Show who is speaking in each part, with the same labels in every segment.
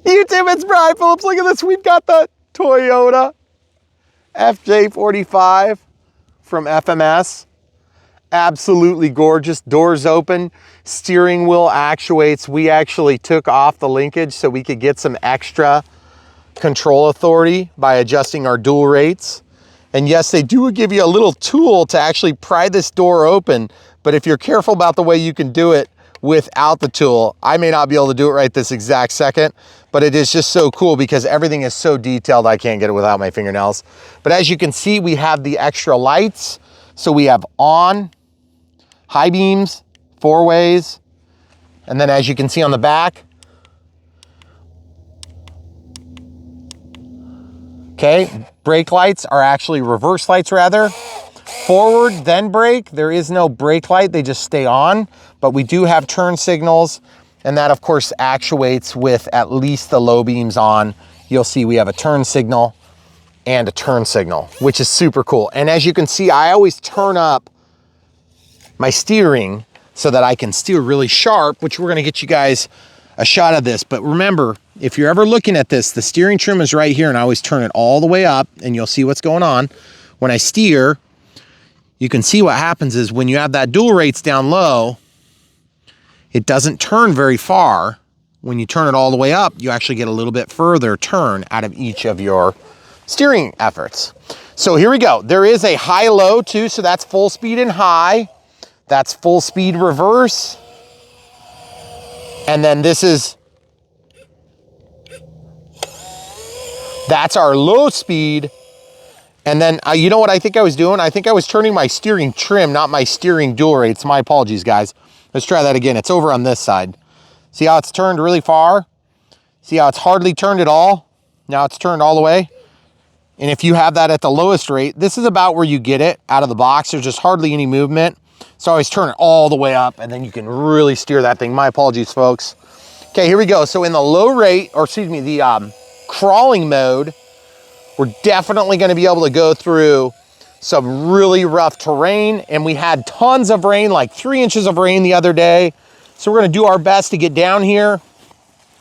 Speaker 1: YouTube, it's Brian Phillips. Look at this. We've got the Toyota FJ45 from FMS. Absolutely gorgeous. Doors open, steering wheel actuates. We actually took off the linkage so we could get some extra control authority by adjusting our dual rates. And yes, they do give you a little tool to actually pry this door open, but if you're careful about the way you can do it without the tool, I may not be able to do it right this exact second, but it is just so cool because everything is so detailed I can't get it without my fingernails. But as you can see, we have the extra lights. So we have on, high beams, 4 ways, and then as you can see on the back, okay, brake lights are actually reverse lights rather. Forward, then brake. There is no brake light, they just stay on, but we do have turn signals, and that of course actuates with at least the low beams on. You'll see we have a turn signal and a turn signal, which is super cool. And as you can see, I always turn up my steering so that I can steer really sharp, which we're gonna get you guys a shot of this. But remember, if you're ever looking at this, the steering trim is right here, and I always turn it all the way up and you'll see what's going on. When I steer, you can see what happens is when you have that dual rates down low, it doesn't turn very far. When you turn it all the way up, you actually get a little bit further turn out of each of your steering efforts. So here we go. There is a high-low too, so that's full speed and high. That's full speed reverse. And then this is, that's our low speed. And then you know what I think I was doing? I think I was turning my steering trim, not my steering dual rates. My apologies, guys. Let's try that again. It's over on this side. See how it's turned really far? See how it's hardly turned at all? Now it's turned all the way. And if you have that at the lowest rate, this is about where you get it out of the box. There's just hardly any movement. So I always turn it all the way up and then you can really steer that thing. My apologies, folks. Okay, here we go. So in the low rate, or excuse me, the crawling mode, we're definitely gonna be able to go through some really rough terrain, and we had tons of rain, like 3 inches of rain the other day. So we're gonna do our best to get down here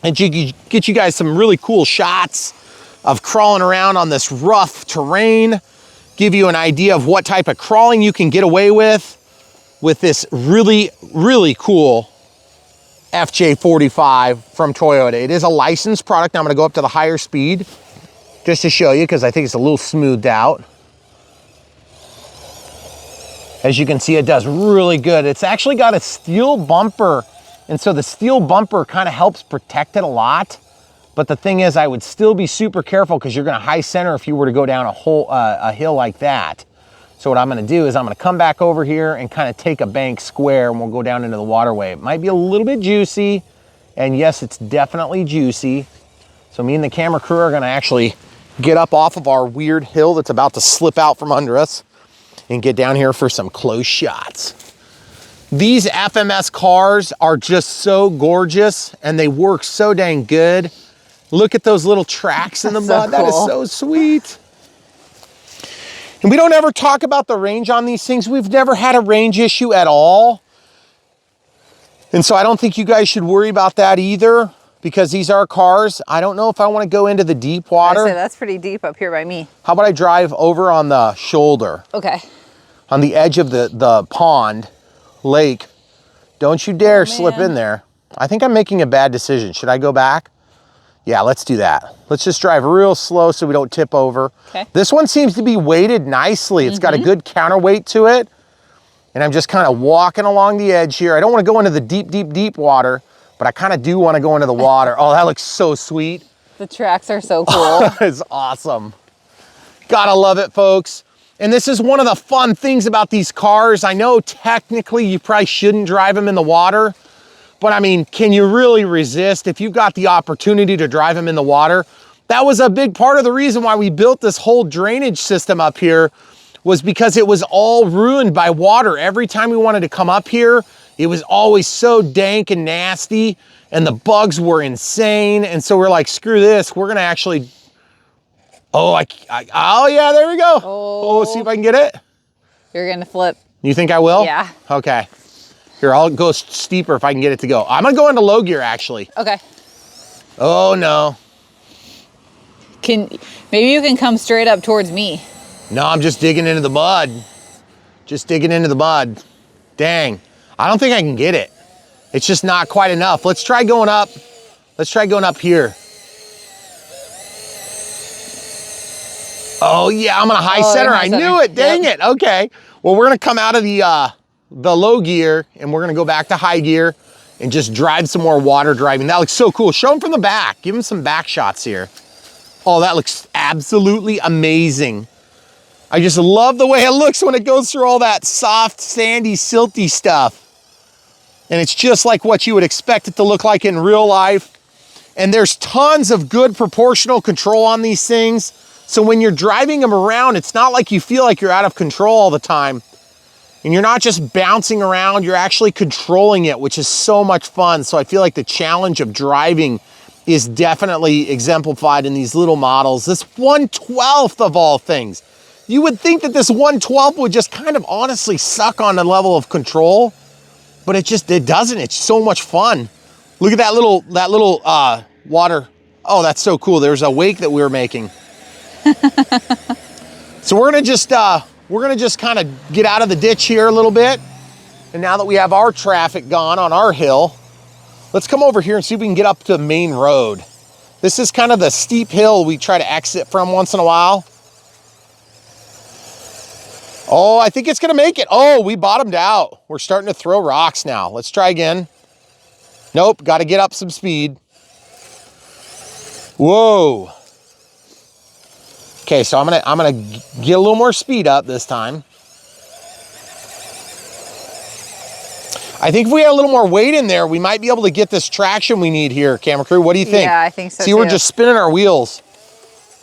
Speaker 1: and get you guys some really cool shots of crawling around on this rough terrain, give you an idea of what type of crawling you can get away with this really, really cool FJ45 from Toyota. It is a licensed product. Now I'm gonna go up to the higher speed just to show you, because I think it's a little smoothed out. As you can see, it does really good. It's actually got a steel bumper, and so the steel bumper kind of helps protect it a lot. But the thing is, I would still be super careful because you're gonna high center if you were to go down a hill like that. So what I'm gonna do is I'm gonna come back over here and kind of take a bank square, and we'll go down into the waterway. It might be a little bit juicy, and yes, it's definitely juicy. So me and the camera crew are gonna actually get up off of our weird hill that's about to slip out from under us and get down here for some close shots. These FMS cars are just so gorgeous and they work so dang good. Look at those little tracks in the mud. That is so sweet. And we don't ever talk about the range on these things. We've never had a range issue at all. And so I don't think you guys should worry about that either, because these are cars. I don't know if I want to go into the deep water.
Speaker 2: I say that's pretty deep up here by me.
Speaker 1: How about I drive over on the shoulder? Okay. On the edge of the pond, lake. Don't you dare slip in there. I think I'm making a bad decision. Should I go back? Yeah, let's do that. Let's just drive real slow so we don't tip over. Okay. This one seems to be weighted nicely. It's got a good counterweight to it. And I'm just kind of walking along the edge here. I don't want to go into the deep, deep, deep water, but I kind of do want to go into the water. Oh, that looks so sweet.
Speaker 2: The tracks are so cool.
Speaker 1: It's awesome. Gotta love it, folks. And this is one of the fun things about these cars. I know technically you probably shouldn't drive them in the water, but I mean, can you really resist if you've got the opportunity to drive them in the water? That was a big part of the reason why we built this whole drainage system up here, was because it was all ruined by water. Every time we wanted to come up here, it was always so dank and nasty, and the bugs were insane. And so we're like, screw this, we're gonna actually, oh yeah, there we go. Oh, see if I can get it.
Speaker 2: You're gonna flip.
Speaker 1: You think I will?
Speaker 2: Yeah.
Speaker 1: Okay. Here, I'll go steeper if I can get it to go. I'm gonna go into low gear, actually.
Speaker 2: Okay.
Speaker 1: Oh no.
Speaker 2: Maybe you can come straight up towards me.
Speaker 1: No, I'm just digging into the mud. Just digging into the mud. Dang. I don't think I can get it. It's just not quite enough. Let's try going up. Let's try going up here. Oh yeah, I'm gonna high center. I knew it. Dang it. Okay. Well, we're gonna come out of the low gear and we're gonna go back to high gear and just drive some more water driving. That looks so cool. Show them from the back. Give them some back shots here. Oh, that looks absolutely amazing. I just love the way it looks when it goes through all that soft, sandy, silty stuff. And it's just like what you would expect it to look like in real life. And there's tons of good proportional control on these things. So when you're driving them around, it's not like you feel like you're out of control all the time. And you're not just bouncing around, you're actually controlling it, which is so much fun. So I feel like the challenge of driving is definitely exemplified in these little models. This 1/12 of all things. You would think that this 1/12 would just kind of honestly suck on the level of control, but it doesn't. It's so much fun. Look at that little water. Oh, that's so cool. There's a wake that we were making. So we're gonna just kind of get out of the ditch here a little bit. And now that we have our traffic gone on our hill, let's come over here and see if we can get up to the main road. This is kind of the steep hill we try to exit from once in a while. Oh, I think it's gonna make it. Oh, we bottomed out. We're starting to throw rocks now. Let's try again. Nope, gotta get up some speed. Whoa. Okay, so I'm gonna get a little more speed up this time. I think if we had a little more weight in there, we might be able to get this traction we need here, camera crew. What do you think?
Speaker 2: Yeah, I think so.
Speaker 1: See, we're just spinning our wheels.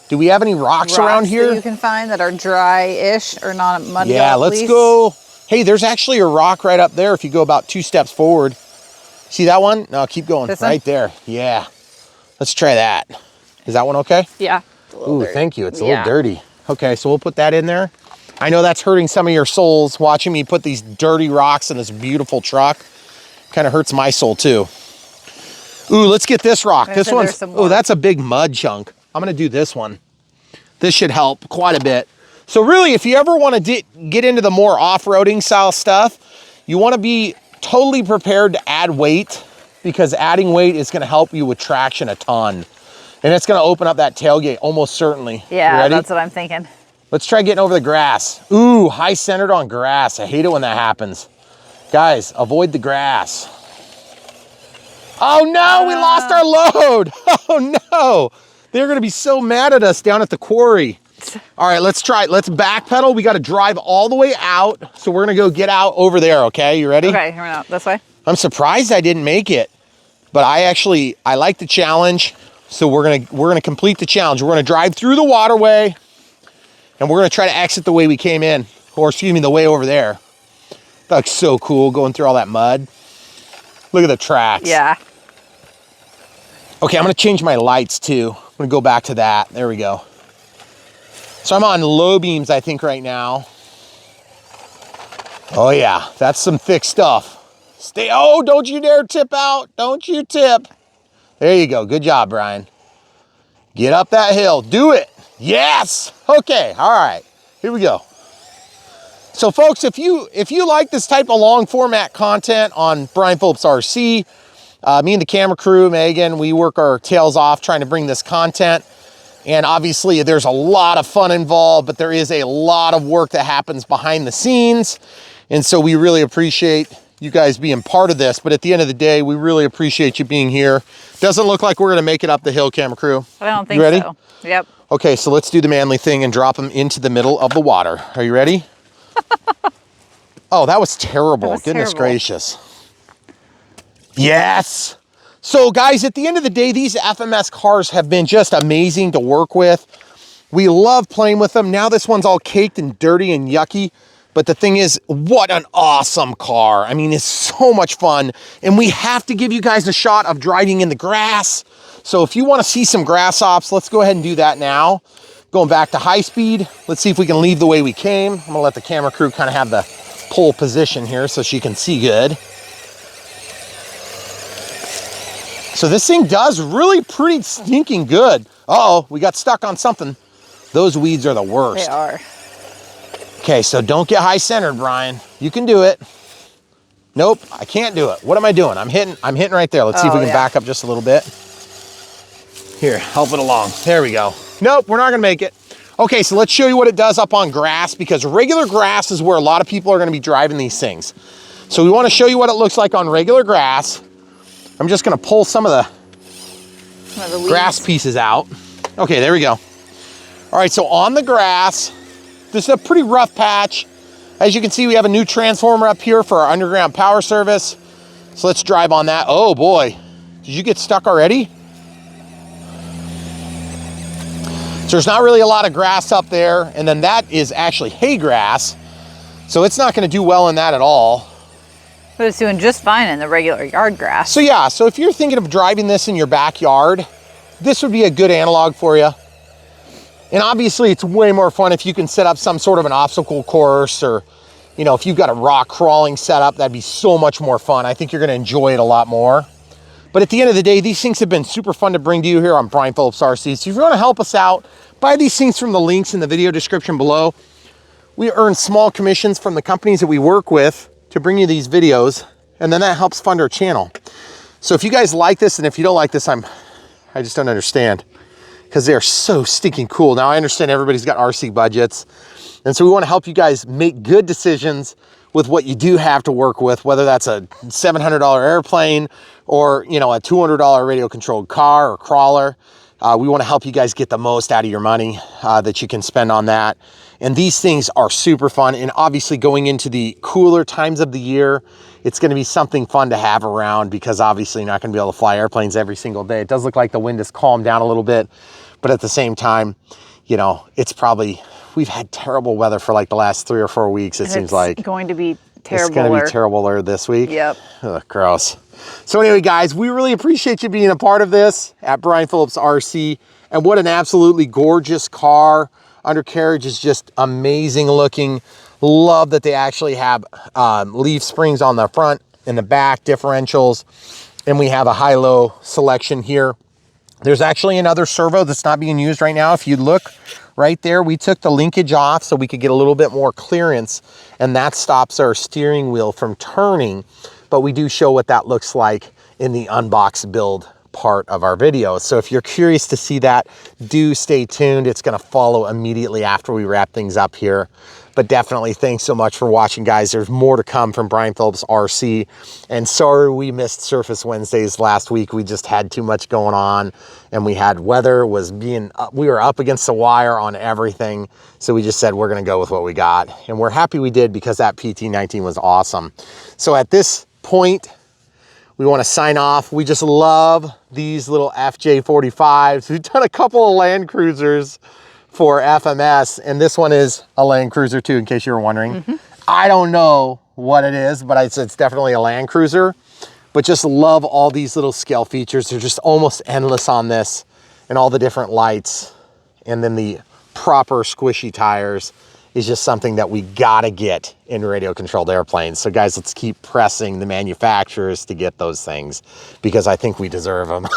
Speaker 1: Do we have any rocks around here?
Speaker 2: That you can find that are dry-ish or not muddy.
Speaker 1: Yeah, let's go. Hey, there's actually a rock right up there if you go about 2 steps forward. See that one? No, keep going.
Speaker 2: This
Speaker 1: right
Speaker 2: one?
Speaker 1: there. Yeah. Let's try that. Is that one okay?
Speaker 2: Yeah.
Speaker 1: Ooh, dirty. Thank you. It's a little dirty. Okay, so we'll put that in there. I know that's hurting some of your souls watching me put these dirty rocks in this beautiful truck. Kind of hurts my soul too. Ooh, let's get this rock. This one's, oh, that's a big mud chunk. I'm gonna do this one. This should help quite a bit. So really, if you ever want to get into the more off-roading style stuff, you want to be totally prepared to add weight, because adding weight is going to help you with traction a ton. And it's going to open up that tailgate almost certainly.
Speaker 2: Yeah, that's what I'm thinking.
Speaker 1: Let's try getting over the grass. Ooh, high centered on grass. I hate it when that happens. Guys, avoid the grass. Oh no, we lost our load. Oh no. They're going to be so mad at us down at the quarry. All right, let's try it. Let's backpedal. We got to drive all the way out. So we're going to go get out over there, okay? You ready?
Speaker 2: Okay, we're out this way.
Speaker 1: I'm surprised I didn't make it, but I like the challenge. So we're going to complete the challenge. We're going to drive through the waterway and we're going to try to exit the way we came in, or excuse me, the way over there. That looks so cool going through all that mud. Look at the tracks.
Speaker 2: Yeah.
Speaker 1: Okay, I'm going to change my lights too. I'm going to go back to that. There we go. So I'm on low beams, I think, right now. Oh yeah, that's some thick stuff. Oh, don't you dare tip out. Don't you tip. There you go. Good job, Brian. Get up that hill. Do it. Yes. Okay. All right. Here we go. So folks, if you like this type of long format content on Brian Phillips RC, me and the camera crew, Megan, we work our tails off trying to bring this content. And obviously there's a lot of fun involved, but there is a lot of work that happens behind the scenes. And so we really appreciate you guys being part of this. But at the end of the day, we really appreciate you being here. Doesn't look like we're gonna make it up the hill, camera crew.
Speaker 2: I don't think
Speaker 1: you ready?
Speaker 2: so. Yep.
Speaker 1: Okay, so let's do the manly thing and drop them into the middle of the water. Are you ready? Oh, that was terrible. Goodness gracious. Yes. So guys, at the end of the day, these FMS cars have been just amazing to work with. We love playing with them. Now this one's all caked and dirty and yucky. But the thing is, what an awesome car. I mean, it's so much fun. And we have to give you guys a shot of driving in the grass. So if you want to see some grass ops, let's go ahead and do that now. Going back to high speed. Let's see if we can leave the way we came. I'm gonna let the camera crew kind of have the pole position here so she can see good. So this thing does really pretty stinking good. Uh-oh, we got stuck on something. Those weeds are the worst.
Speaker 2: They are.
Speaker 1: Okay, so don't get high centered, Brian. You can do it. Nope, I can't do it. What am I doing? I'm hitting right there. Let's see if we can back up just a little bit. Here, help it along. There we go. Nope, we're not gonna make it. Okay, so let's show you what it does up on grass, because regular grass is where a lot of people are gonna be driving these things. So we wanna show you what it looks like on regular grass. I'm just gonna pull some of the grass pieces out. Okay, there we go. All right, so on the grass, this is a pretty rough patch. As you can see, we have a new transformer up here for our underground power service. So let's drive on that. Oh boy, did you get stuck already? So there's not really a lot of grass up there. And then that is actually hay grass. So it's not gonna do well in that at all.
Speaker 2: But it's doing just fine in the regular yard grass.
Speaker 1: So yeah, so if you're thinking of driving this in your backyard, this would be a good analog for you. And obviously it's way more fun if you can set up some sort of an obstacle course, or, you know, if you've got a rock crawling setup, that'd be so much more fun. I think you're gonna enjoy it a lot more. But at the end of the day, these things have been super fun to bring to you here on Brian Phillips RC. So if you wanna help us out, buy these things from the links in the video description below. We earn small commissions from the companies that we work with to bring you these videos, and then that helps fund our channel. So if you guys like this, and if you don't like this, I just don't understand, because they're so stinking cool. Now I understand everybody's got RC budgets, and so we want to help you guys make good decisions with what you do have to work with, whether that's a $700 airplane or, you know, a $200 radio controlled car or crawler. We want to help you guys get the most out of your money that you can spend on that. And these things are super fun. And obviously going into the cooler times of the year, it's going to be something fun to have around, because obviously you're not going to be able to fly airplanes every single day. It does look like the wind has calmed down a little bit, but at the same time, you know, it's probably, we've had terrible weather for like the last 3 or 4 weeks. It seems like
Speaker 2: it's going to be terrible.
Speaker 1: It's going to be terribler this week.
Speaker 2: Yep.
Speaker 1: Ugh, gross. So anyway, guys, we really appreciate you being a part of this at Brian Phillips RC. And what an absolutely gorgeous car. Undercarriage is just amazing looking. Love that they actually have leaf springs on the front and the back, differentials. And we have a high-low selection here. There's actually another servo that's not being used right now. If you look right there, we took the linkage off so we could get a little bit more clearance, and that stops our steering wheel from turning. But we do show what that looks like in the unbox build part of our video. So if you're curious to see that, do stay tuned. It's going to follow immediately after we wrap things up here. But definitely thanks so much for watching, guys. There's more to come from Brian Phillips RC. And sorry we missed Surface Wednesdays last week. We just had too much going on, and we had weather was being, we were up against the wire on everything. So we just said, we're going to go with what we got. And we're happy we did, because that PT19 was awesome. So at this point, we want to sign off. We just love these little FJ45s. We've done a couple of Land Cruisers for FMS, and this one is a Land Cruiser too, in case you were wondering. I don't know what it is, but it's definitely a Land Cruiser. But just love all these little scale features. They're just almost endless on this, and all the different lights, and then the proper squishy tires is just something that we gotta get in radio controlled airplanes. So guys, let's keep pressing the manufacturers to get those things, because I think we deserve them.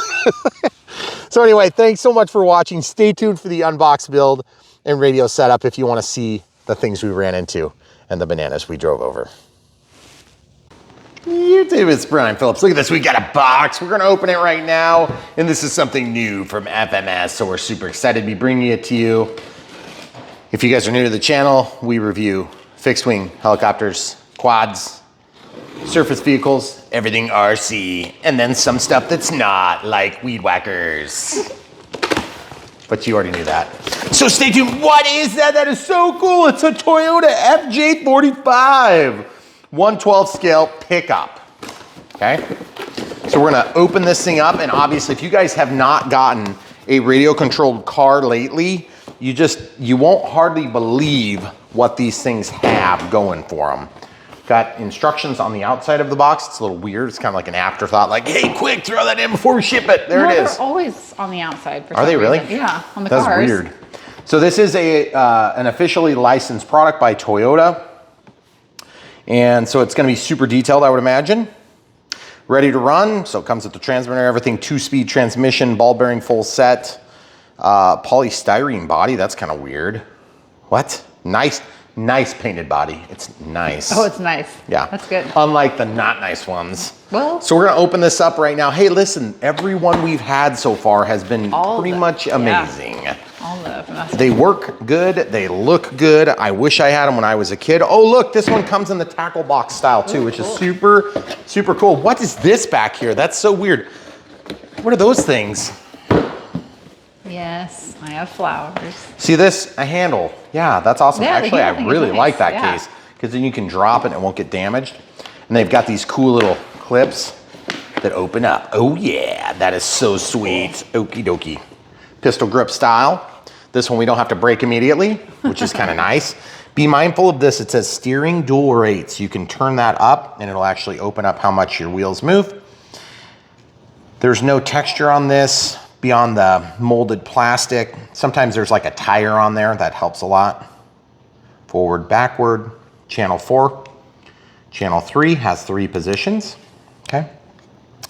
Speaker 1: So anyway, thanks so much for watching. Stay tuned for the unbox build and radio setup if you wanna see the things we ran into and the bananas we drove over. YouTube, it's Brian Phillips. Look at this, we got a box. We're gonna open it right now. And this is something new from FMS, so we're super excited to be bringing it to you. If you guys are new to the channel, we review fixed wing helicopters, quads, surface vehicles, everything RC, and then some stuff that's not, like weed whackers. But you already knew that. So stay tuned. What is that? That is so cool. It's a Toyota FJ45 1/12 scale pickup. Okay? So we're gonna open this thing up, and obviously if you guys have not gotten a radio controlled car lately, you won't hardly believe what these things have going for them. Got instructions on the outside of the box. It's a little weird. It's kind of like an afterthought, like, hey, quick, throw that in before we ship it. There it is.
Speaker 2: They're always on the outside for
Speaker 1: Are they really?
Speaker 2: reason. Yeah, on the cars.
Speaker 1: That's weird. So this is an officially licensed product by Toyota. And so it's gonna be super detailed, I would imagine. Ready to run. So it comes with the transmitter, everything, 2-speed transmission, ball bearing full set, polystyrene body. That's kind of weird. What? Nice painted body. It's nice.
Speaker 2: Oh, it's nice.
Speaker 1: Yeah.
Speaker 2: That's good.
Speaker 1: Unlike the not nice ones.
Speaker 2: Well.
Speaker 1: So we're gonna open this up right now. Hey, listen, every one we've had so far has been pretty much amazing.
Speaker 2: Yeah. All the FMS.
Speaker 1: They work good, they look good. I wish I had them when I was a kid. Oh look, this one comes in the tackle box style too, which is super, super cool. What is this back here? That's so weird. What are those things?
Speaker 2: Yes, I have flowers.
Speaker 1: See this? A handle. Yeah, that's awesome.
Speaker 2: Yeah,
Speaker 1: actually, I really
Speaker 2: nice.
Speaker 1: like that case because then you can drop it and it won't get damaged. And they've got these cool little clips that open up. Oh yeah, that is so sweet. Okie dokie. Pistol grip style. This one we don't have to break immediately, which is kind of nice. Be mindful of this. It says steering dual rates. You can turn that up and it'll actually open up how much your wheels move. There's no texture on this beyond the molded plastic. Sometimes there's like a tire on there. That helps a lot. Forward, backward. Channel 4. Channel 3 has 3 positions. Okay.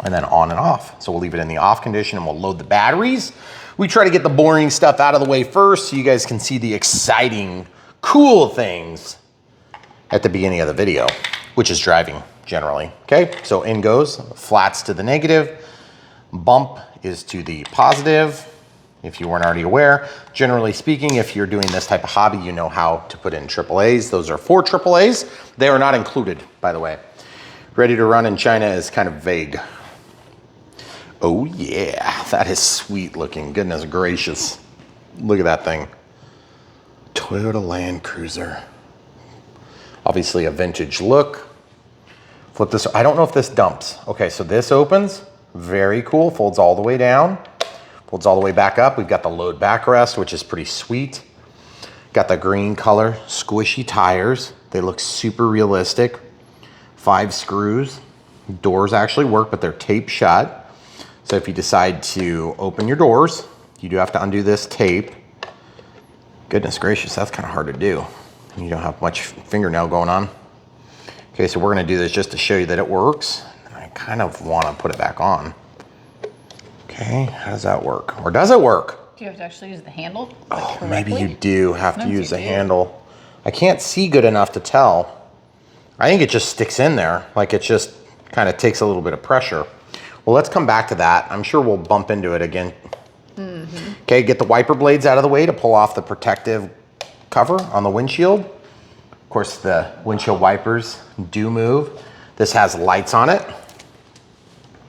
Speaker 1: And then on and off. So we'll leave it in the off condition and we'll load the batteries. We try to get the boring stuff out of the way first so you guys can see the exciting, cool things at the beginning of the video, which is driving generally. Okay, so in goes, flats to the negative, bump is to the positive. If you weren't already aware, generally speaking, if you're doing this type of hobby, you know how to put in AAAs. Those are 4 AAAs. They are not included, by the way. Ready to run in China is kind of vague. Oh yeah, that is sweet looking. Goodness gracious. Look at that thing. Toyota Land Cruiser. Obviously a vintage look. Flip this, I don't know if this dumps. Okay, so this opens, very cool, folds all the way down, folds all the way back up. We've got the load backrest, which is pretty sweet. Got the green color, squishy tires. They look super realistic. 5 screws. Doors actually work, but they're taped shut. So if you decide to open your doors, you do have to undo this tape. Goodness gracious, that's kind of hard to do. You don't have much fingernail going on. Okay, so we're gonna do this just to show you that it works. I kind of wanna put it back on. Okay, how does that work? Or does it work?
Speaker 2: Do you have to actually use the handle?
Speaker 1: Oh, maybe you do have to use the handle. I can't see good enough to tell. I think it just sticks in there, like it just kind of takes a little bit of pressure. Well, let's come back to that. I'm sure we'll bump into it again. Okay, get the wiper blades out of the way to pull off the protective cover on the windshield. Of course, the windshield wipers do move. This has lights on it.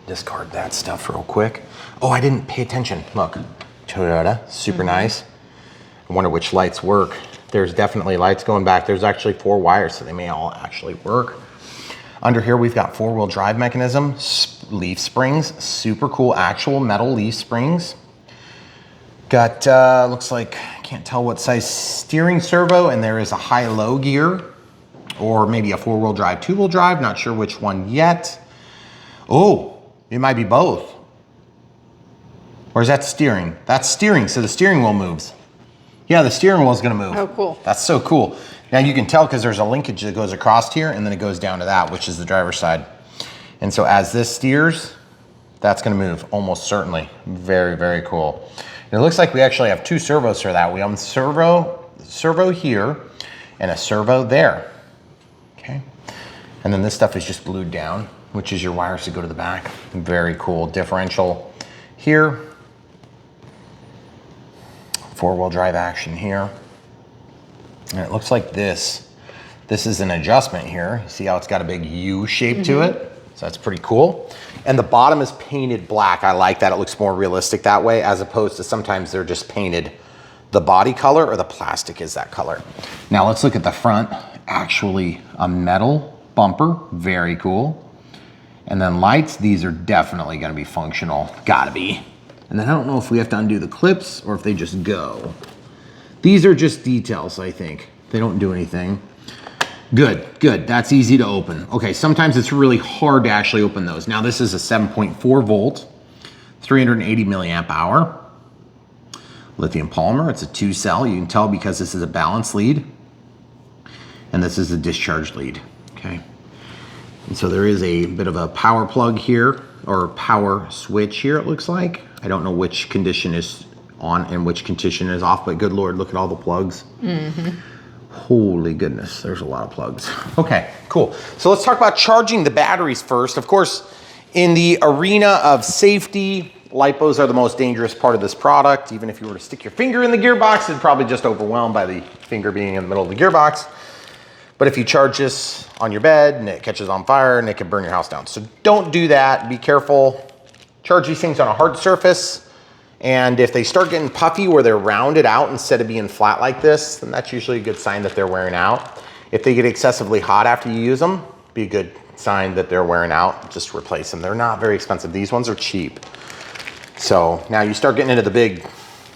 Speaker 1: Discard that stuff real quick. Oh, I didn't pay attention. Look, Toyota, super nice. I wonder which lights work. There's definitely lights going back. There's actually 4 wires, so they may all actually work. Under here, we've got 4-wheel drive mechanism, leaf springs, super cool actual metal leaf springs. Got, looks like, I can't tell what size steering servo, and there is a high-low gear, or maybe a 4-wheel drive, 2-wheel drive, not sure which one yet. Oh, it might be both. Or is that steering? That's steering, so the steering wheel moves. Yeah, the steering wheel is gonna move.
Speaker 2: Oh, cool.
Speaker 1: That's so cool. Now you can tell because there's a linkage that goes across here and then it goes down to that, which is the driver's side. And so as this steers, that's gonna move almost certainly. Very, very cool. And it looks like we actually have 2 servos for that. We have a servo here and a servo there, okay? And then this stuff is just glued down, which is your wires to go to the back. Very cool. Differential here. 4-wheel drive action here. And it looks like this. This is an adjustment here. See how it's got a big U shape to it? So that's pretty cool. And the bottom is painted black. I like that. It looks more realistic that way, as opposed to sometimes they're just painted the body color or the plastic is that color. Now let's look at the front. Actually a metal bumper, very cool. And then lights, these are definitely gonna be functional, gotta be. And then I don't know if we have to undo the clips or if they just go. These are just details, I think. They don't do anything. Good, good, that's easy to open. Okay, sometimes it's really hard to actually open those. Now this is a 7.4 volt, 380 milliamp hour. Lithium polymer, it's a 2-cell. You can tell because this is a balance lead. And this is a discharge lead, okay? And so there is a bit of a power plug here, or power switch here, it looks like. I don't know which condition is on and which condition is off, but good Lord, look at all the plugs. Holy goodness, there's a lot of plugs. Okay, cool. So let's talk about charging the batteries first. Of course, in the arena of safety, LiPos are the most dangerous part of this product. Even if you were to stick your finger in the gearbox, it'd probably just overwhelmed by the finger being in the middle of the gearbox. But if you charge this on your bed and it catches on fire and it can burn your house down. So don't do that, be careful. Charge these things on a hard surface. And if they start getting puffy where they're rounded out instead of being flat like this, then that's usually a good sign that they're wearing out. If they get excessively hot after you use them, be a good sign that they're wearing out. Just replace them. They're not very expensive. These ones are cheap. So now you start getting into the big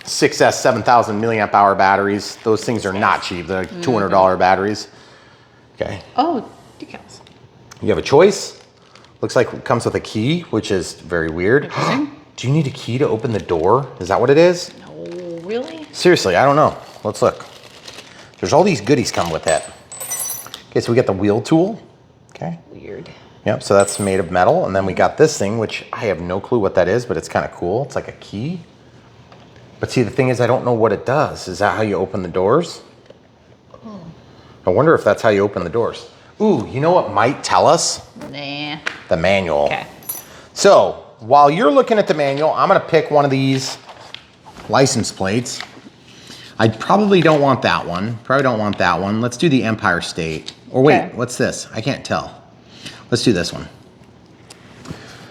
Speaker 1: 6S 7,000 milliamp hour batteries. Those things are not cheap. They're like $200 batteries. Okay.
Speaker 2: Oh, decals.
Speaker 1: You have a choice. Looks like it comes with a key, which is very weird. Do you need a key to open the door? Is that what it is?
Speaker 2: No, really?
Speaker 1: Seriously, I don't know. Let's look. There's all these goodies come with it. Okay, so we got the wheel tool. Okay.
Speaker 2: Weird.
Speaker 1: Yep, so that's made of metal. And then we got this thing, which I have no clue what that is, but it's kind of cool. It's like a key. But see, the thing is, I don't know what it does. Is that how you open the doors? I wonder if that's how you open the doors. Ooh, you know what might tell us?
Speaker 2: Nah.
Speaker 1: The manual.
Speaker 2: Okay.
Speaker 1: So while you're looking at the manual, I'm gonna pick one of these license plates. I probably don't want that one. Probably don't want that one. Let's do the Empire State. Or wait,
Speaker 2: Okay.
Speaker 1: what's this? I can't tell. Let's do this one.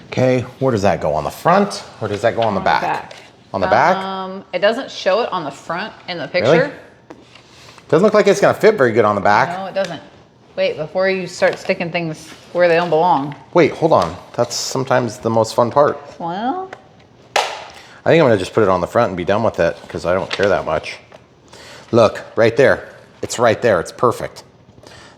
Speaker 1: Okay, where does that go? On the front or does that go on the back? On the back?
Speaker 2: It doesn't show it on the front in the picture.
Speaker 1: Really? Doesn't look like it's gonna fit very good on the back.
Speaker 2: No, it doesn't. Wait, before you start sticking things where they don't belong.
Speaker 1: Wait, hold on. That's sometimes the most fun part.
Speaker 2: Well,
Speaker 1: I think I'm gonna just put it on the front and be done with it because I don't care that much. Look, right there. It's right there, it's perfect.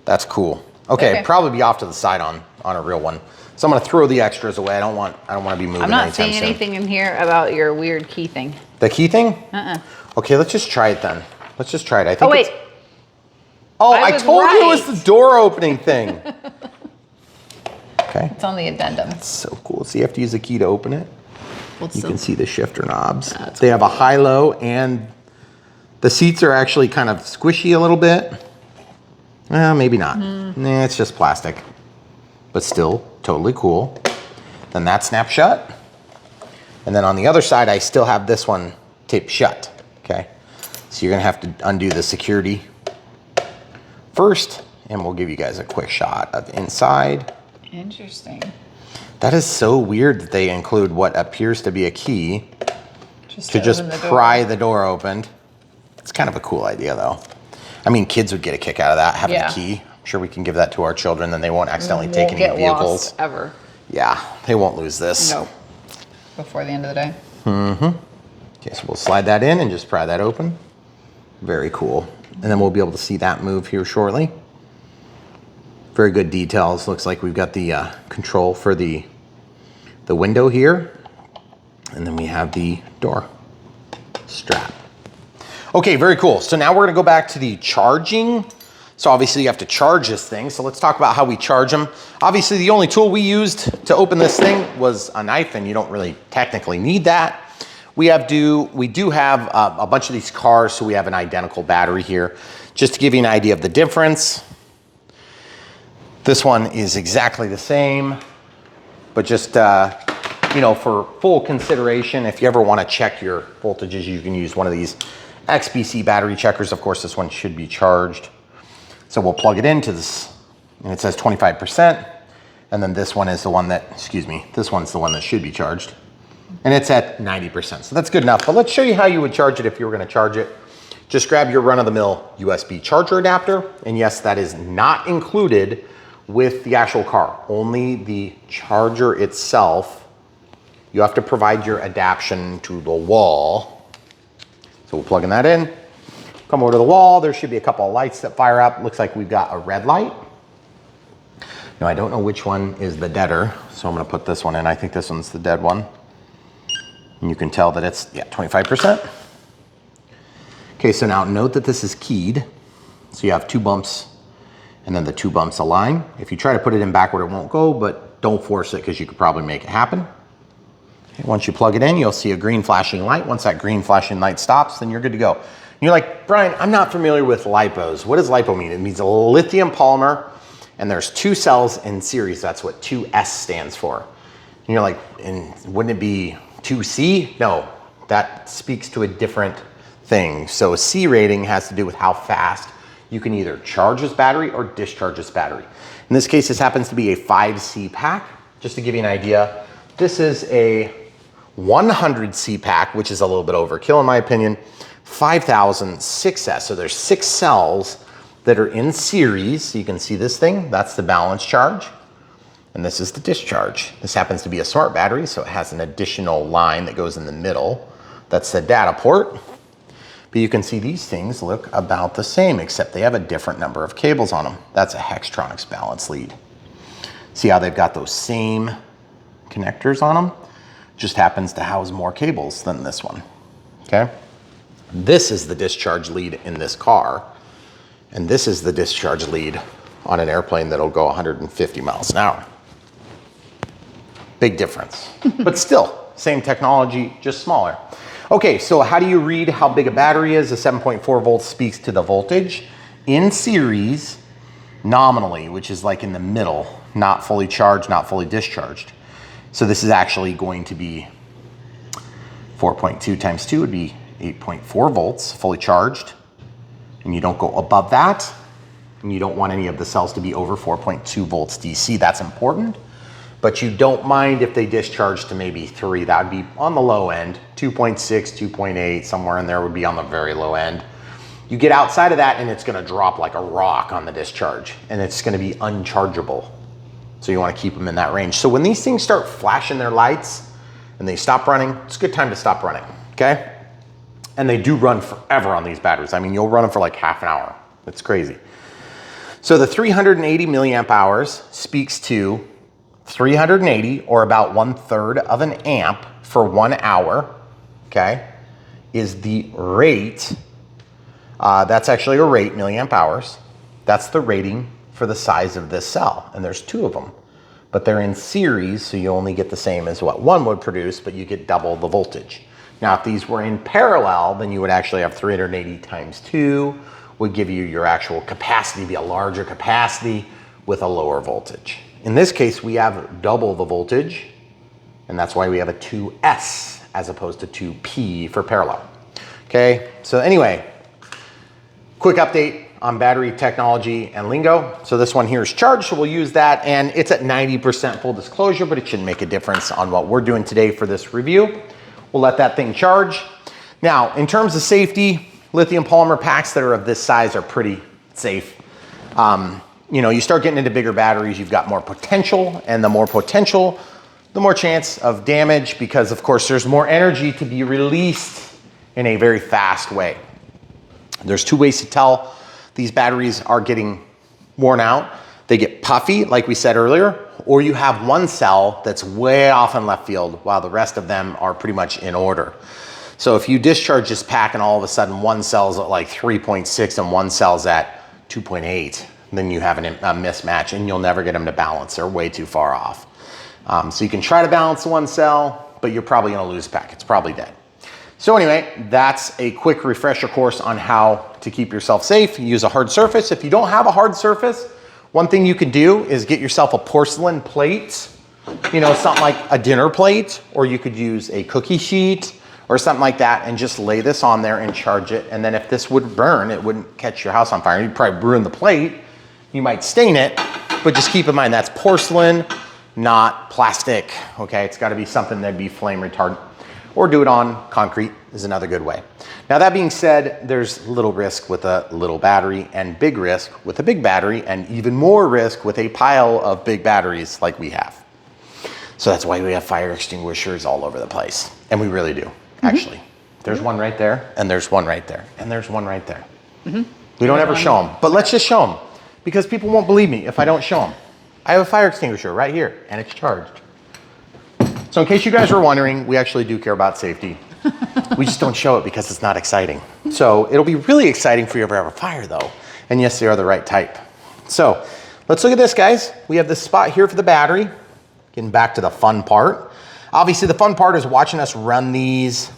Speaker 1: That's cool. Okay, probably be off to the side on a real one. So I'm gonna throw the extras away. I don't want to be moving
Speaker 2: I'm not
Speaker 1: anytime
Speaker 2: seeing
Speaker 1: soon.
Speaker 2: anything in here about your weird key thing.
Speaker 1: The key thing? Okay, let's just try it then. Let's just try it. I think
Speaker 2: Oh, wait.
Speaker 1: I told you it was the door opening thing. Okay.
Speaker 2: It's on the addendum.
Speaker 1: That's so cool. So you have to use a key to open it.
Speaker 2: What's
Speaker 1: You
Speaker 2: the-
Speaker 1: can see the shifter knobs. They have a high-low, and the seats are actually kind of squishy a little bit. Maybe not. Nah, it's just plastic. But still, totally cool. Then that snaps shut. And then on the other side, I still have this one taped shut, okay? So you're gonna have to undo the security first, and we'll give you guys a quick shot of inside.
Speaker 2: Interesting.
Speaker 1: That is so weird that they include what appears to be a key to just
Speaker 2: open the door.
Speaker 1: pry the door open. It's kind of a cool idea though. I mean, kids would get a kick out of that, having
Speaker 2: Yeah.
Speaker 1: a key. I'm sure we can give that to our children, then they won't accidentally
Speaker 2: Won't
Speaker 1: take any
Speaker 2: get
Speaker 1: vehicles.
Speaker 2: lost ever.
Speaker 1: Yeah, they won't lose this.
Speaker 2: No. Before the end of the day.
Speaker 1: Okay, so we'll slide that in and just pry that open. Very cool. And then we'll be able to see that move here shortly. Very good details. Looks like we've got the control for the window here. And then we have the door strap. Okay, very cool. So now we're gonna go back to the charging. So obviously you have to charge this thing. So let's talk about how we charge them. Obviously the only tool we used to open this thing was a knife, and you don't really technically need that. We do have a bunch of these cars, so we have an identical battery here. Just to give you an idea of the difference, this one is exactly the same, but just you know, for full consideration, if you ever want to check your voltages, you can use one of these XBC battery checkers. Of course, this one should be charged. So we'll plug it into this, and it says 25%. And then this one is the one that, this one's the one that should be charged. And it's at 90%, so that's good enough. But let's show you how you would charge it if you were gonna charge it. Just grab your run-of-the-mill USB charger adapter. And yes, that is not included with the actual car, only the charger itself. You have to provide your adaptation to the wall. So we're plugging that in. Come over to the wall, there should be a couple of lights that fire up. Looks like we've got a red light. Now I don't know which one is the deader, so I'm gonna put this one in. I think this one's the dead one. And you can tell that it's, 25%. Okay, so now note that this is keyed. So you have two bumps and then the 2 bumps align. If you try to put it in backward, it won't go, but don't force it because you could probably make it happen. Okay, once you plug it in, you'll see a green flashing light. Once that green flashing light stops, then you're good to go. And you're like, Brian, I'm not familiar with lipos. What does lipo mean? It means a lithium polymer, and there's 2 cells in series. That's what 2S stands for. And you're like, and wouldn't it be 2C? No, that speaks to a different thing. So a C rating has to do with how fast you can either charge this battery or discharge this battery. In this case, this happens to be a 5C pack. Just to give you an idea, this is a 100C pack, which is a little bit overkill in my opinion. 5000 6S, so there's 6 cells that are in series. You can see this thing, that's the balance charge. And this is the discharge. This happens to be a smart battery, so it has an additional line that goes in the middle. That's the data port. But you can see these things look about the same, except they have a different number of cables on them. That's a Hextronics balance lead. See how they've got those same connectors on them? Just happens to house more cables than this one, okay? This is the discharge lead in this car, and this is the discharge lead on an airplane that'll go 150 miles an hour. Big difference, but still, same technology, just smaller. Okay, so how do you read how big a battery is? The 7.4 volts speaks to the voltage in series nominally, which is like in the middle, not fully charged, not fully discharged. So this is actually going to be 4.2 times 2 would be 8.4 volts fully charged. And you don't go above that. And you don't want any of the cells to be over 4.2 volts DC. That's important. But you don't mind if they discharge to maybe 3. That would be on the low end. 2.6, 2.8, somewhere in there would be on the very low end. You get outside of that and it's gonna drop like a rock on the discharge, and it's gonna be unchargeable. So you wanna keep them in that range. So when these things start flashing their lights and they stop running, it's a good time to stop running, okay? And they do run forever on these batteries. I mean, you'll run them for like half an hour. It's crazy. So the 380 milliamp hours speaks to 380, or about 1/3 of an amp for 1 hour, okay, is the rate. That's actually a rate, milliamp hours. That's the rating for the size of this cell. And there's 2 of them, but they're in series, so you only get the same as what one would produce, but you get double the voltage. Now, if these were in parallel, then you would actually have 380 times 2 would give you your actual capacity, be a larger capacity with a lower voltage. In this case, we have double the voltage, and that's why we have a 2S as opposed to 2P for parallel. Okay, so anyway, quick update on battery technology and lingo. So this one here is charged, so we'll use that, and it's at 90% full disclosure, but it shouldn't make a difference on what we're doing today for this review. We'll let that thing charge. Now, in terms of safety, lithium polymer packs that are of this size are pretty safe. You know, you start getting into bigger batteries, you've got more potential, and the more potential, the more chance of damage, because of course there's more energy to be released in a very fast way. There's 2 ways to tell these batteries are getting worn out. They get puffy, like we said earlier, or you have one cell that's way off in left field while the rest of them are pretty much in order. So if you discharge this pack and all of a sudden one cell's at like 3.6 and one cell's at 2.8, then you have a mismatch and you'll never get them to balance. They're way too far off. So you can try to balance one cell, but you're probably gonna lose a pack. It's probably dead. So anyway, that's a quick refresher course on how to keep yourself safe. Use a hard surface. If you don't have a hard surface, one thing you can do is get yourself a porcelain plate, you know, something like a dinner plate, or you could use a cookie sheet or something like that and just lay this on there and charge it. And then if this would burn, it wouldn't catch your house on fire. You'd probably ruin the plate. You might stain it, but just keep in mind that's porcelain, not plastic, okay? It's gotta be something that'd be flame retardant. Or do it on concrete is another good way. Now that being said, there's little risk with a little battery and big risk with a big battery, and even more risk with a pile of big batteries like we have. So that's why we have fire extinguishers all over the place. And we really do, actually. There's one right there, and there's one right there, and there's one right there. We don't ever show them, but let's just show them, because people won't believe me if I don't show them. I have a fire extinguisher right here, and it's charged. So in case you guys were wondering, we actually do care about safety. We just don't show it because it's not exciting. So it'll be really exciting for you if you ever have a fire though. And yes, they are the right type. So let's look at this, guys. We have this spot here for the battery. Getting back to the fun part. Obviously the fun part is watching us run these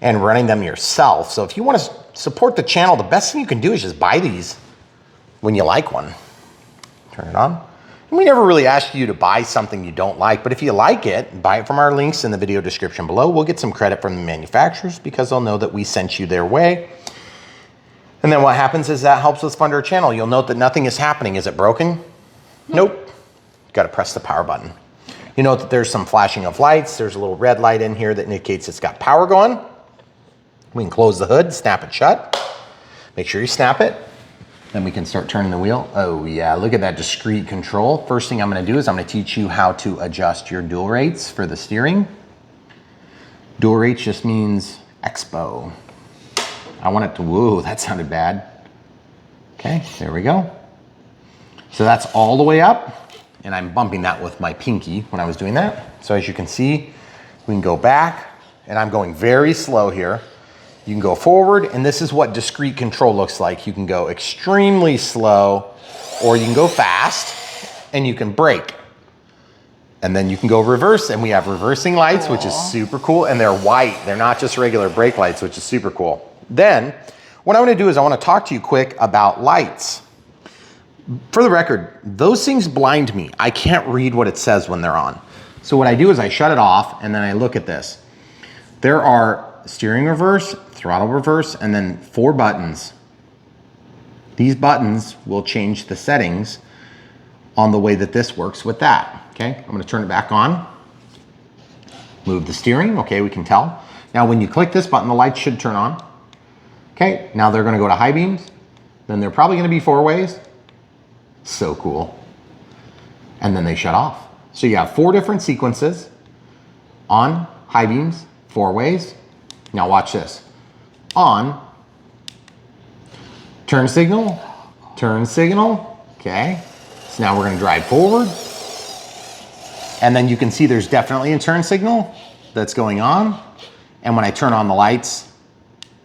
Speaker 1: and running them yourself. So if you want to support the channel, the best thing you can do is just buy these when you like one. Turn it on. And we never really ask you to buy something you don't like, but if you like it, buy it from our links in the video description below. We'll get some credit from the manufacturers because they'll know that we sent you their way. And then what happens is that helps us fund our channel. You'll note that nothing is happening. Is it broken? Nope. Got to press the power button. You note that there's some flashing of lights. There's a little red light in here that indicates it's got power going. We can close the hood, snap it shut. Make sure you snap it. Then we can start turning the wheel. Oh yeah, look at that discrete control. First thing I'm gonna do is I'm gonna teach you how to adjust your dual rates for the steering. Dual rates just means expo. I want it to, whoa, that sounded bad. Okay, there we go. So that's all the way up, and I'm bumping that with my pinky when I was doing that. So as you can see, we can go back, and I'm going very slow here. You can go forward, and this is what discrete control looks like. You can go extremely slow, or you can go fast, and you can brake. And then you can go reverse, and we have reversing lights, which is super cool, and they're white. They're not just regular brake lights, which is super cool. Then, what I wanna do is I wanna talk to you quick about lights. For the record, those things blind me. I can't read what it says when they're on. So what I do is I shut it off, and then I look at this. There are steering reverse, throttle reverse, and then 4 buttons. These buttons will change the settings on the way that this works with that. Okay, I'm gonna turn it back on. Move the steering, okay, we can tell. Now when you click this button, the lights should turn on. Okay, now they're gonna go to high beams. Then they're probably gonna be 4 ways. So cool. And then they shut off. So you have 4 different sequences on, high beams, 4 ways. Now watch this. On, turn signal, okay. So now we're gonna drive forward. And then you can see there's definitely a turn signal that's going on. And when I turn on the lights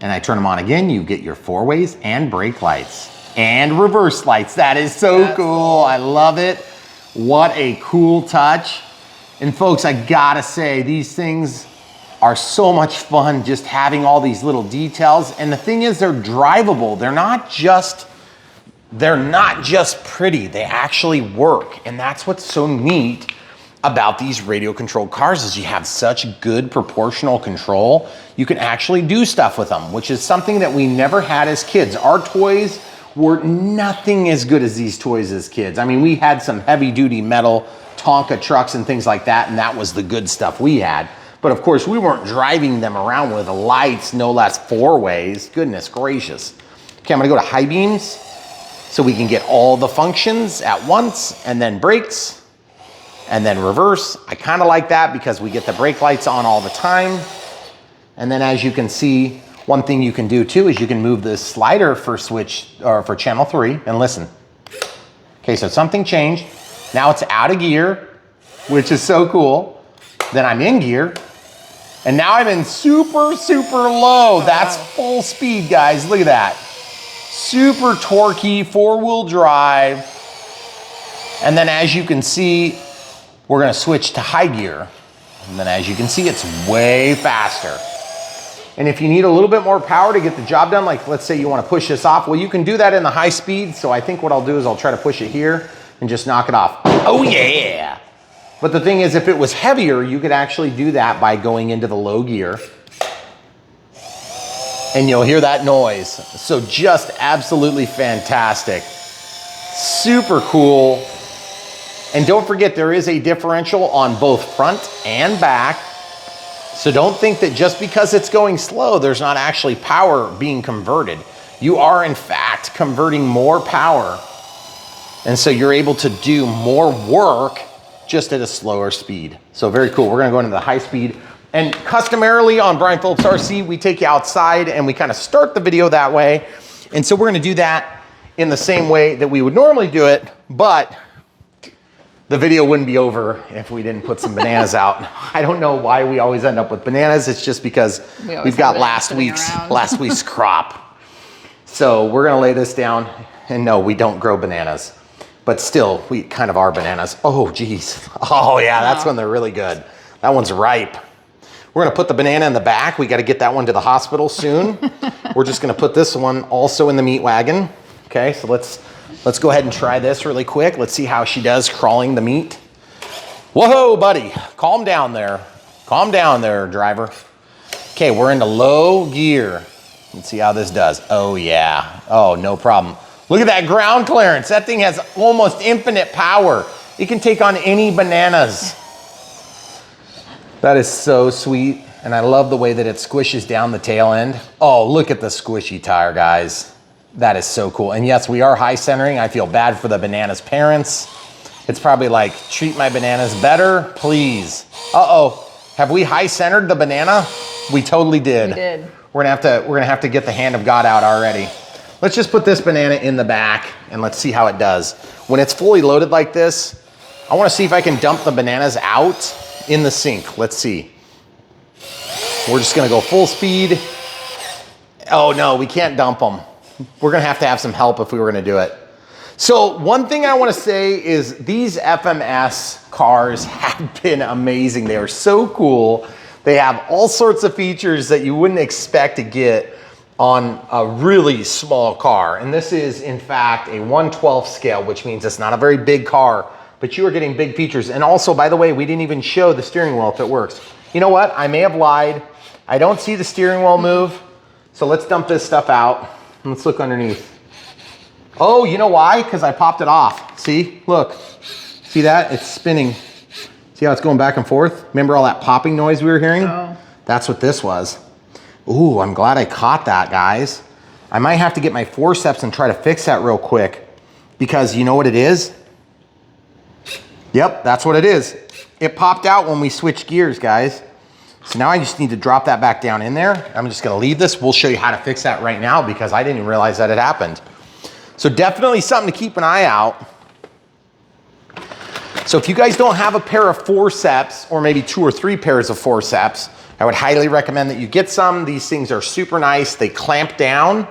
Speaker 1: and I turn them on again, you get your 4 ways and brake lights and reverse lights. That is so cool. I love it. What a cool touch. And folks, I gotta say, these things are so much fun, just having all these little details. And the thing is, they're drivable. They're not just pretty, they actually work. And that's what's so neat about these radio controlled cars is you have such good proportional control. You can actually do stuff with them, which is something that we never had as kids. Our toys were nothing as good as these toys as kids. I mean, we had some heavy duty metal Tonka trucks and things like that, and that was the good stuff we had. But of course, we weren't driving them around with lights, no less 4 ways. Goodness gracious. Okay, I'm gonna go to high beams so we can get all the functions at once, and then brakes, and then reverse. I kinda like that because we get the brake lights on all the time. And then as you can see, one thing you can do too is you can move the slider for switch, or for channel 3, and listen. Okay, so something changed. Now it's out of gear, which is so cool. Then I'm in gear. And now I'm in super, super low. That's full speed, guys. Look at that. Super torquey, 4-wheel drive. And then as you can see, we're gonna switch to high gear. And then as you can see, it's way faster. And if you need a little bit more power to get the job done, like let's say you wanna push this off, well, you can do that in the high speed. So I think what I'll do is I'll try to push it here and just knock it off. Oh yeah. But the thing is, if it was heavier, you could actually do that by going into the low gear. And you'll hear that noise. So just absolutely fantastic. Super cool. And don't forget, there is a differential on both front and back. So don't think that just because it's going slow, there's not actually power being converted. You are in fact converting more power. And so you're able to do more work just at a slower speed. So very cool. We're gonna go into the high speed. And customarily on Brian Phillips RC, we take you outside and we kind of start the video that way. And so we're gonna do that in the same way that we would normally do it, but the video wouldn't be over if we didn't put some bananas out. I don't know why we always end up with bananas. It's just because we've got last week's crop. So we're gonna lay this down And no, we don't grow bananas, but still, we kind of are bananas. Oh, geez. Oh, yeah, that's when they're really good. That one's ripe. We're gonna put the banana in the back. We gotta get that one to the hospital soon. We're just gonna put this one also in the meat wagon. Okay, so let's go ahead and try this really quick. Let's see how she does crawling the meat. Whoa, buddy, calm down there. Calm down there, driver. Okay, we're into low gear. Let's see how this does. Oh yeah, oh, no problem. Look at that ground clearance. That thing has almost infinite power. It can take on any bananas. That is so sweet. And I love the way that it squishes down the tail end. Oh, look at the squishy tire, guys. That is so cool. And yes, we are high centering. I feel bad for the bananas' parents. It's probably like, treat my bananas better, please. Uh-oh, have we high centered the banana? We totally did.
Speaker 2: We did.
Speaker 1: We're gonna have to get the hand of God out already. Let's just put this banana in the back and let's see how it does. When it's fully loaded like this, I wanna see if I can dump the bananas out in the sink. Let's see. We're just gonna go full speed. Oh no, we can't dump them. We're gonna have some help if we were gonna do it. So one thing I wanna say is these FMS cars have been amazing. They are so cool. They have all sorts of features that you wouldn't expect to get on a really small car. And this is in fact a 1/12 scale, which means it's not a very big car, but you are getting big features. And also, by the way, we didn't even show the steering wheel if it works. You know what? I may have lied. I don't see the steering wheel move. So let's dump this stuff out. Let's look underneath. Oh, you know why? Because I popped it off. See, look, see that? It's spinning. See how it's going back and forth? Remember all that popping noise we were hearing?
Speaker 2: Oh.
Speaker 1: That's what this was. Ooh, I'm glad I caught that, guys. I might have to get my forceps and try to fix that real quick because you know what it is? Yep, that's what it is. It popped out when we switched gears, guys. So now I just need to drop that back down in there. I'm just gonna leave this. We'll show you how to fix that right now because I didn't even realize that it happened. So definitely something to keep an eye out. So if you guys don't have a pair of forceps or maybe 2 or 3 pairs of forceps, I would highly recommend that you get some. These things are super nice. They clamp down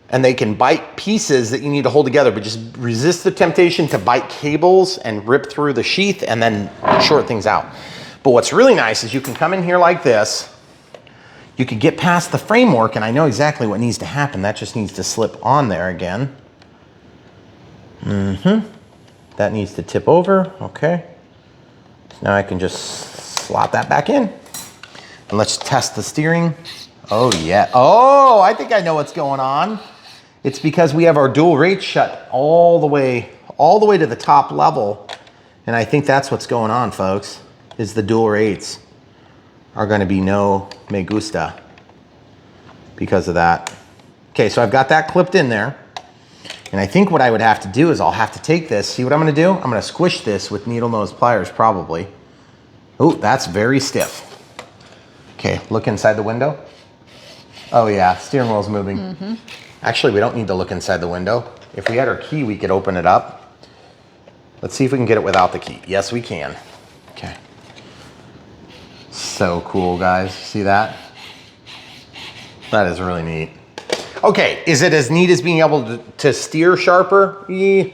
Speaker 1: and they can bite pieces that you need to hold together, but just resist the temptation to bite cables and rip through the sheath and then short things out. But what's really nice is you can come in here like this. You can get past the framework and I know exactly what needs to happen. That just needs to slip on there again. That needs to tip over, okay. Now I can just slot that back in. And let's test the steering. Oh yeah, oh, I think I know what's going on. It's because we have our dual rates shut all the way to the top level. And I think that's what's going on, folks, is the dual rates are gonna be no me gusta because of that. Okay, so I've got that clipped in there. And I think what I would have to do is I'll have to take this. See what I'm gonna do? I'm gonna squish this with needle nose pliers probably. Oh, that's very stiff. Okay, look inside the window. Oh yeah, steering wheel's moving. Actually, we don't need to look inside the window. If we had our key, we could open it up. Let's see if we can get it without the key. Yes, we can. Okay. So cool, guys. See that? That is really neat. Okay, is it as neat as being able to steer sharper? Yeah.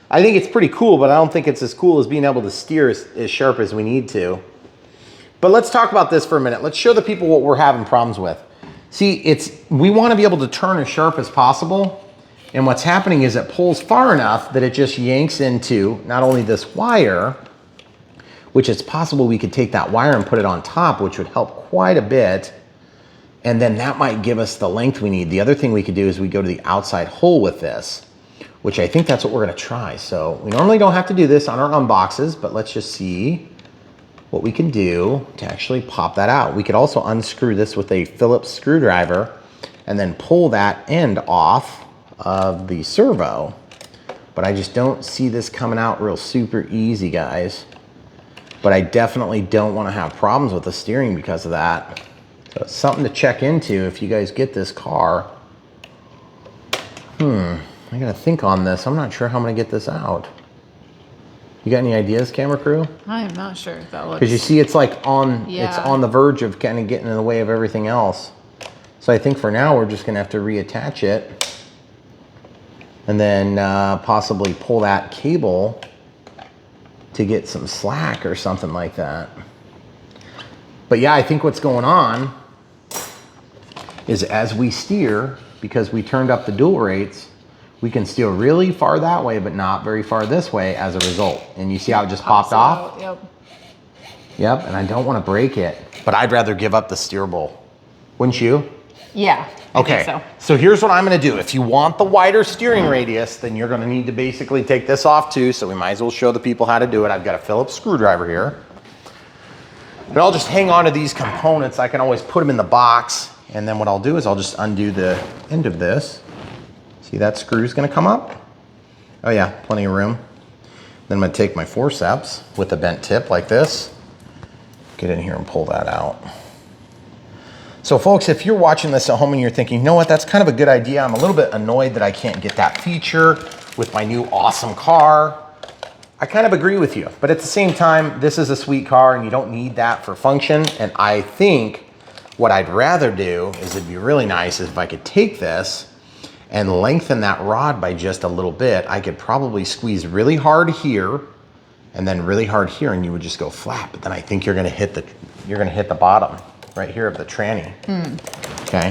Speaker 1: I think it's pretty cool, but I don't think it's as cool as being able to steer as sharp as we need to. But let's talk about this for a minute. Let's show the people what we're having problems with. See, we want to be able to turn as sharp as possible. And what's happening is it pulls far enough that it just yanks into not only this wire, which it's possible we could take that wire and put it on top, which would help quite a bit. And then that might give us the length we need. The other thing we could do is we go to the outside hole with this, which I think that's what we're gonna try. So we normally don't have to do this on our unboxes, but let's just see what we can do to actually pop that out. We could also unscrew this with a Phillips screwdriver and then pull that end off of the servo. But I just don't see this coming out real super easy, guys. But I definitely don't wanna have problems with the steering because of that. So it's something to check into if you guys get this car. I gotta think on this. I'm not sure how I'm gonna get this out. You got any ideas, camera crew?
Speaker 2: I'm not sure if that looks...
Speaker 1: Because you see it's like on,
Speaker 2: Yeah.
Speaker 1: it's on the verge of kind of getting in the way of everything else. So I think for now we're just gonna have to reattach it. and then possibly pull that cable to get some slack or something like that. But yeah, I think what's going on is as we steer, because we turned up the dual rates, we can steer really far that way, but not very far this way as a result. And you see how it just popped off?
Speaker 2: Yep.
Speaker 1: Yep, and I don't want to break it, but I'd rather give up the steer bowl. Wouldn't you?
Speaker 2: Yeah, I think so.
Speaker 1: So here's what I'm gonna do. If you want the wider steering radius, then you're gonna need to basically take this off too, so we might as well show the people how to do it. I've got a Phillips screwdriver here. And I'll just hang on to these components. I can always put them in the box, and then what I'll do is I'll just undo the end of this. See that screw's gonna come up? Oh yeah, plenty of room. Then I'm gonna take my forceps with a bent tip like this, get in here and pull that out. So folks, if you're watching this at home and you're thinking, you know what, that's kind of a good idea. I'm a little bit annoyed that I can't get that feature with my new awesome car. I kind of agree with you, but at the same time, this is a sweet car and you don't need that for function. And I think what I'd rather do is it'd be really nice if I could take this and lengthen that rod by just a little bit. I could probably squeeze really hard here and then really hard here, and you would just go flat. But then I think you're gonna hit the bottom right here of the tranny. Okay,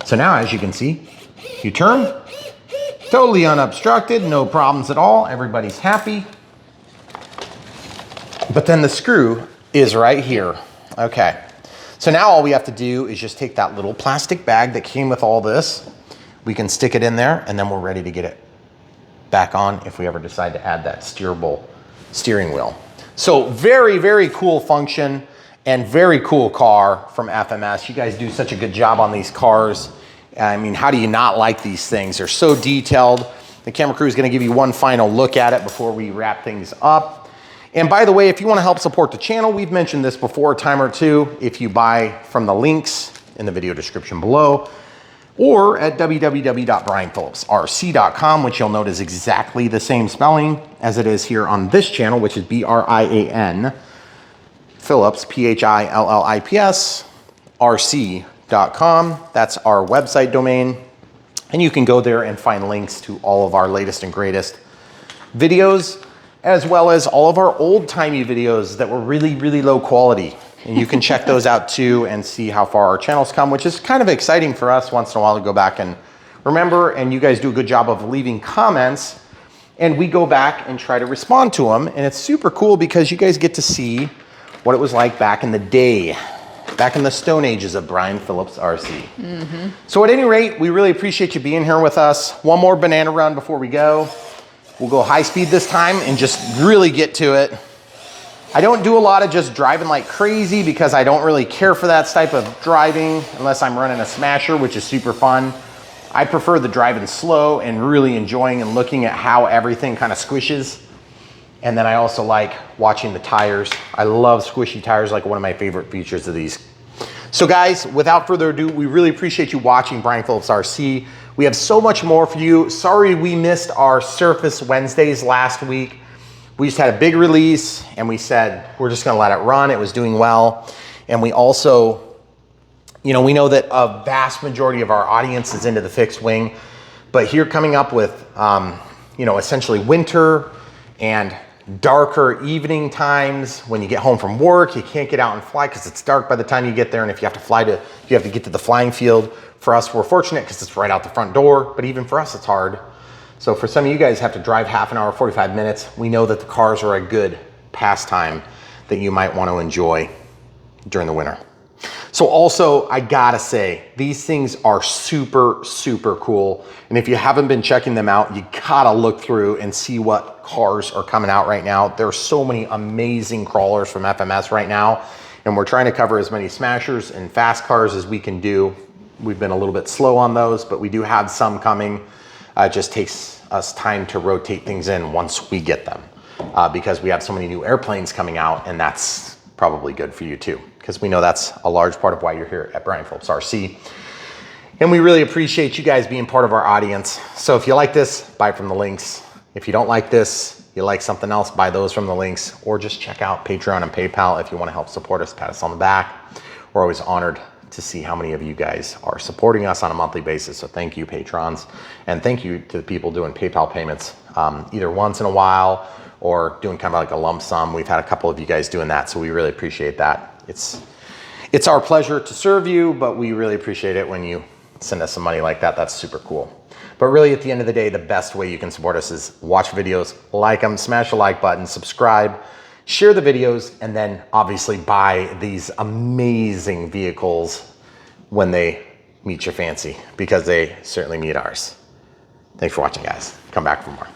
Speaker 1: so now as you can see, you turn, totally unobstructed, no problems at all, everybody's happy. But then the screw is right here. Okay, so now all we have to do is just take that little plastic bag that came with all this, we can stick it in there, and then we're ready to get it back on if we ever decide to add that steerable steering wheel. So very, very cool function and very cool car from FMS. You guys do such a good job on these cars. I mean, how do you not like these things? They're so detailed. The camera crew is gonna give you one final look at it before we wrap things up. And by the way, if you wanna help support the channel, we've mentioned this before a time or two, if you buy from the links in the video description below, or at www.brianphillipsrc.com, which you'll note is exactly the same spelling as it is here on this channel, which is B-R-I-A-N, Phillips, P-H-I-L-L-I-P-S, rc.com. That's our website domain. And you can go there and find links to all of our latest and greatest videos, as well as all of our old-timey videos that were really, really low quality. And you can check those out too and see how far our channel's come, which is kind of exciting for us once in a while to go back and remember, and you guys do a good job of leaving comments, and we go back and try to respond to them. And it's super cool because you guys get to see what it was like back in the day, back in the stone ages of Brian Phillips RC. So at any rate, we really appreciate you being here with us. One more banana run before we go. We'll go high speed this time and just really get to it. I don't do a lot of just driving like crazy because I don't really care for that type of driving unless I'm running a smasher, which is super fun. I prefer the driving slow and really enjoying and looking at how everything kind of squishes. And then I also like watching the tires. I love squishy tires, like one of my favorite features of these. So guys, without further ado, we really appreciate you watching Brian Phillips RC. We have so much more for you. Sorry we missed our Surface Wednesdays last week. We just had a big release and we said, we're just gonna let it run. It was doing well. And we also, you know, we know that a vast majority of our audience is into the fixed wing, but here coming up with, you know, essentially winter and darker evening times when you get home from work, you can't get out and fly because it's dark by the time you get there. And if you have to fly to, you have to get to the flying field. For us, we're fortunate because it's right out the front door, but even for us, it's hard. So for some of you guys have to drive half an hour, 45 minutes. We know that the cars are a good pastime that you might want to enjoy during the winter. So also, I gotta say, these things are super, super cool. And if you haven't been checking them out, you gotta look through and see what cars are coming out right now. There are so many amazing crawlers from FMS right now. And we're trying to cover as many smashers and fast cars as we can do. We've been a little bit slow on those, but we do have some coming. It just takes us time to rotate things in once we get them because we have so many new airplanes coming out, and that's probably good for you too, because we know that's a large part of why you're here at Brian Phillips RC. And we really appreciate you guys being part of our audience. So if you like this, buy from the links. If you don't like this, you like something else, buy those from the links, or just check out Patreon and PayPal if you want to help support us, pat us on the back. We're always honored to see how many of you guys are supporting us on a monthly basis. So thank you, patrons, and thank you to the people doing PayPal payments either once in a while or doing kind of like a lump sum. We've had a couple of you guys doing that, so we really appreciate that. It's our pleasure to serve you, but we really appreciate it when you send us some money like that. That's super cool. But really, at the end of the day, the best way you can support us is watch videos, like them, smash the like button, subscribe, share the videos, and then obviously buy these amazing vehicles when they meet your fancy, because they certainly meet ours. Thanks for watching, guys. Come back for more.